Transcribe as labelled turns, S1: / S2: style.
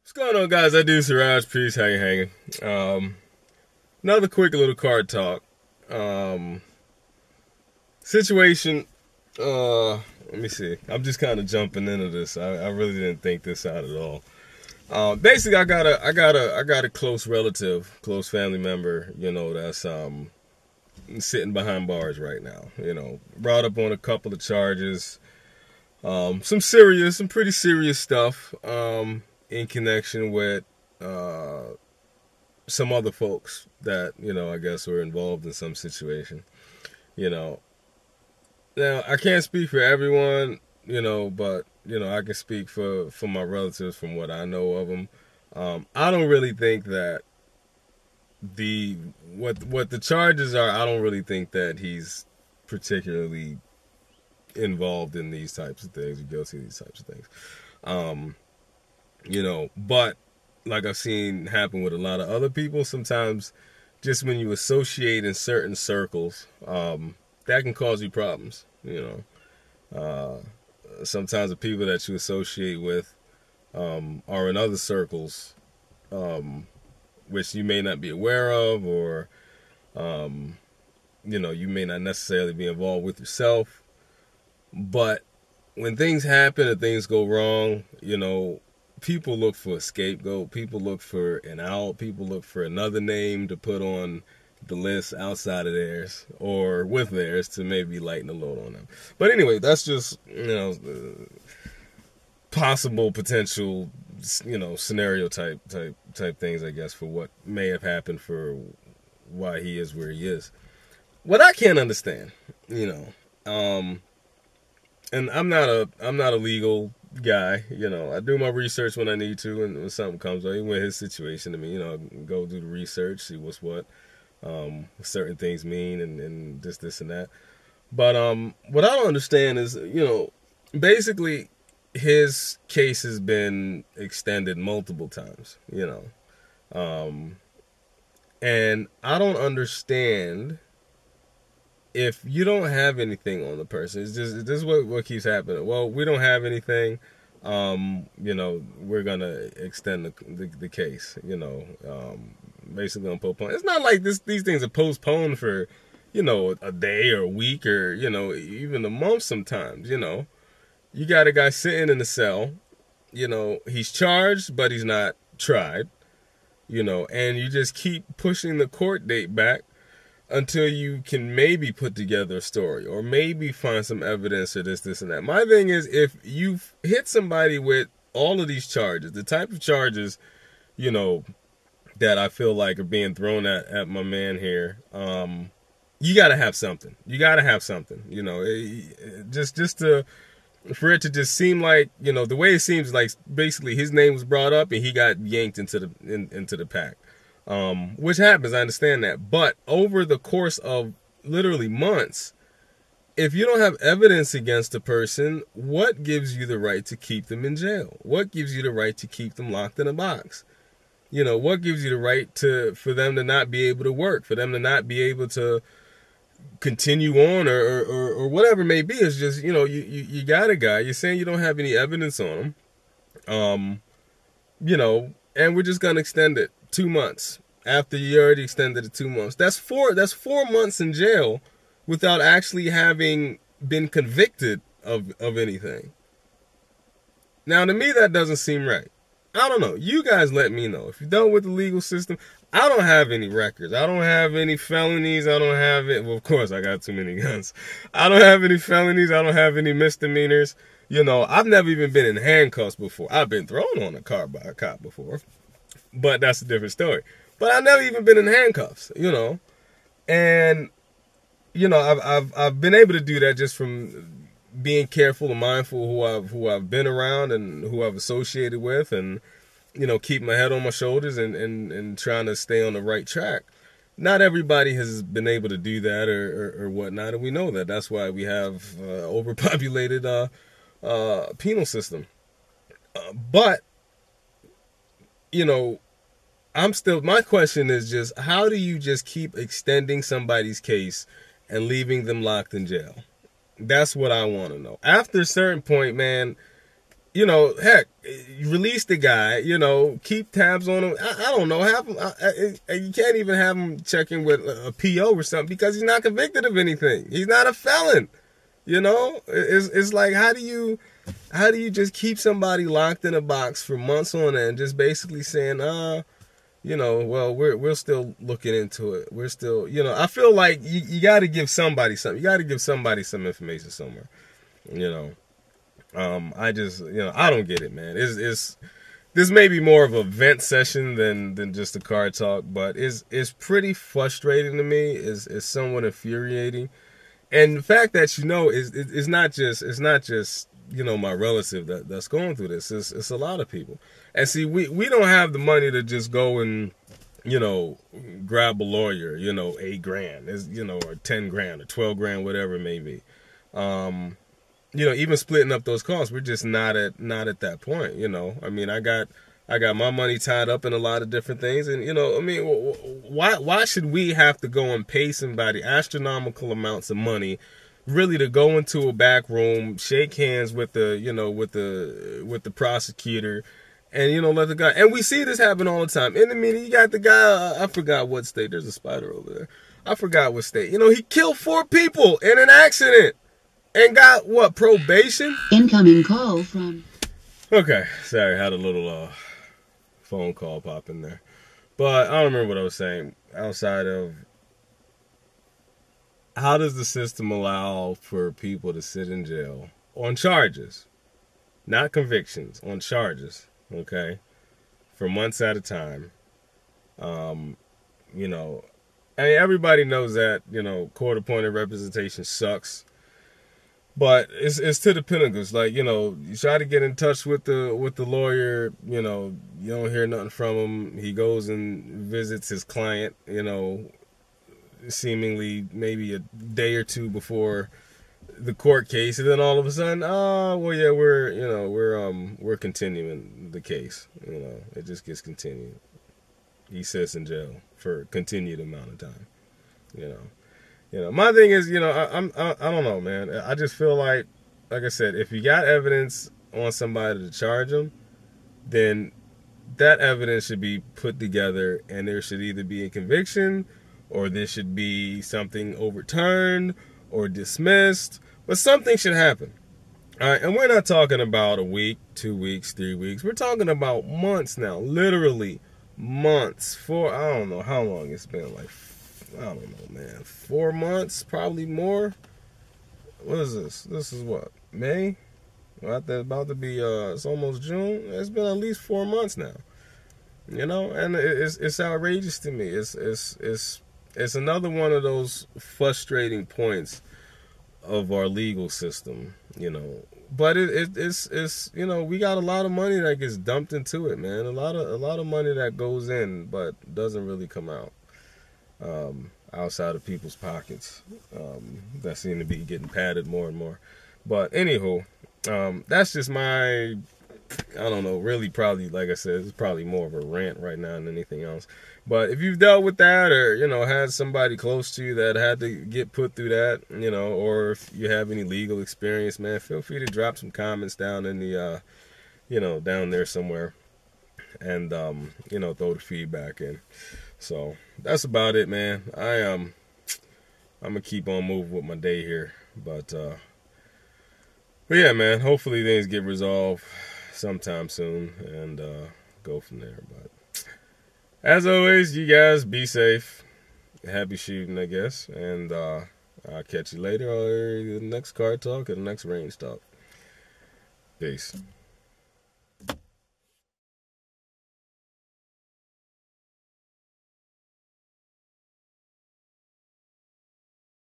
S1: What's going on, guys? ThatDudeSirraj. Peace. How you hanging? Another quick little card talk. Situation. Let me see. I'm just kind of jumping into this. I really didn't think this out at all. Basically, I got a close relative, close family member. That's sitting behind bars right now. Brought up on a couple of charges. Some pretty serious stuff. In connection with some other folks that, I guess were involved in some situation. Now I can't speak for everyone, but, I can speak for my relatives from what I know of them. I don't really think that what the charges are, I don't really think that he's particularly involved in these types of things or guilty of these types of things. But like I've seen happen with a lot of other people, sometimes just when you associate in certain circles, that can cause you problems. Sometimes the people that you associate with are in other circles, which you may not be aware of, or you may not necessarily be involved with yourself. But when things happen and things go wrong, people look for a scapegoat. People look for an out. People look for another name to put on the list outside of theirs or with theirs to maybe lighten the load on them. But anyway, that's just, possible potential, scenario type things, I guess, for what may have happened for why he is where he is. What I can't understand, and I'm not a legal guy, I do my research when I need to, and when something comes up, even with his situation, go do the research, see what's what certain things mean, and this and that. But what I don't understand is, basically his case has been extended multiple times, and I don't understand. If you don't have anything on the person, this is what keeps happening. Well, we don't have anything. We're gonna extend the case. Basically on postpone. It's not like these things are postponed for, a day or a week or even a month. Sometimes, you got a guy sitting in the cell. He's charged, but he's not tried. And you just keep pushing the court date back until you can maybe put together a story or maybe find some evidence or this and that. My thing is, if you hit somebody with all of these charges, the type of charges, that I feel like are being thrown at my man here, you got to have something. You got to have something, just for it to just seem like, the way it seems like basically his name was brought up and he got yanked into the pack. Which happens, I understand that. But over the course of literally months, if you don't have evidence against a person, what gives you the right to keep them in jail? What gives you the right to keep them locked in a box? What gives you the right for them to not be able to work, for them to not be able to continue on or whatever it may be? It's just, you got a guy, you're saying you don't have any evidence on him, and we're just going to extend it 2 months after you already extended it 2 months. That's 4 months in jail without actually having been convicted of anything. Now, to me, that doesn't seem right. I don't know. You guys let me know. If you're done with the legal system, I don't have any records. I don't have any felonies. I don't have it. Well, of course, I got too many guns. I don't have any felonies. I don't have any misdemeanors. I've never even been in handcuffs before. I've been thrown on a car by a cop before, but that's a different story. But I've never even been in handcuffs, and I've been able to do that just from being careful and mindful who I've been around and who I've associated with, and keep my head on my shoulders and trying to stay on the right track. Not everybody has been able to do that or whatnot, and we know that. That's why we have overpopulated penal system. But my question is just, how do you just keep extending somebody's case and leaving them locked in jail? That's what I want to know. After a certain point, man, you know, heck, release the guy, you know, keep tabs on him. I don't know, have him, you can't even have him checking with a PO or something because he's not convicted of anything. He's not a felon, you know. It's like, how do you just keep somebody locked in a box for months on end, just basically saying, you know, well, we're still looking into it. We're still, you know, I feel like you got to give somebody something. You got to give somebody some information somewhere, you know. I just, you know, I don't get it, man. This may be more of a vent session than just a car talk, but it's pretty frustrating to me. It's somewhat infuriating, and the fact that, you know, it's not just you know, my relative that's going through this. It's a lot of people, and see, we don't have the money to just go and, you know, grab a lawyer, you know, $8,000, is, you know, or 10 grand or 12 grand, whatever it may be. You know, even splitting up those costs, we're just not at that point. You know, I mean, I got my money tied up in a lot of different things, and, you know, I mean, why should we have to go and pay somebody astronomical amounts of money, really, to go into a back room, shake hands with the, you know, with the prosecutor, and, you know, let the guy. And we see this happen all the time. In the meeting, you got the guy. I forgot what state. There's a spider over there. I forgot what state. You know, he killed 4 people in an accident. And got, what, probation?
S2: Incoming call from...
S1: Okay, sorry, had a little phone call pop in there. But I don't remember what I was saying outside of, how does the system allow for people to sit in jail on charges? Not convictions, on charges, okay? For months at a time. You know, I mean, everybody knows that, you know, court-appointed representation sucks. But it's to the pinnacles. Like, you know, you try to get in touch with the lawyer, you know, you don't hear nothing from him. He goes and visits his client, you know, seemingly maybe a day or two before the court case, and then all of a sudden, oh, well, yeah, we're continuing the case. You know, it just gets continued. He sits in jail for a continued amount of time, you know. You know, my thing is, you know, I don't know, man. I just feel like I said, if you got evidence on somebody to charge them, then that evidence should be put together, and there should either be a conviction, or there should be something overturned or dismissed, but something should happen. All right, and we're not talking about a week, 2 weeks, 3 weeks. We're talking about months now, literally months. I don't know how long it's been, like, I don't know, man. 4 months, probably more. What is this? This is what? May? About to be, it's almost June. It's been at least 4 months now. You know, and it's outrageous to me. It's another one of those frustrating points of our legal system, you know. But it's you know, we got a lot of money that gets dumped into it, man. A lot of money that goes in but doesn't really come out. Outside of people's pockets, that seem to be getting padded more and more. But anywho, that's just my, I don't know, really probably, like I said, it's probably more of a rant right now than anything else. But if you've dealt with that, or, you know, had somebody close to you that had to get put through that, you know, or if you have any legal experience, man, feel free to drop some comments down in the, you know, down there somewhere, and, you know, throw the feedback in. So that's about it, man. I'm gonna keep on moving with my day here, but yeah, man. Hopefully things get resolved sometime soon, and go from there. But as always, you guys be safe. Happy shooting, I guess, and I'll catch you later, or the next car talk or the next range talk. Peace.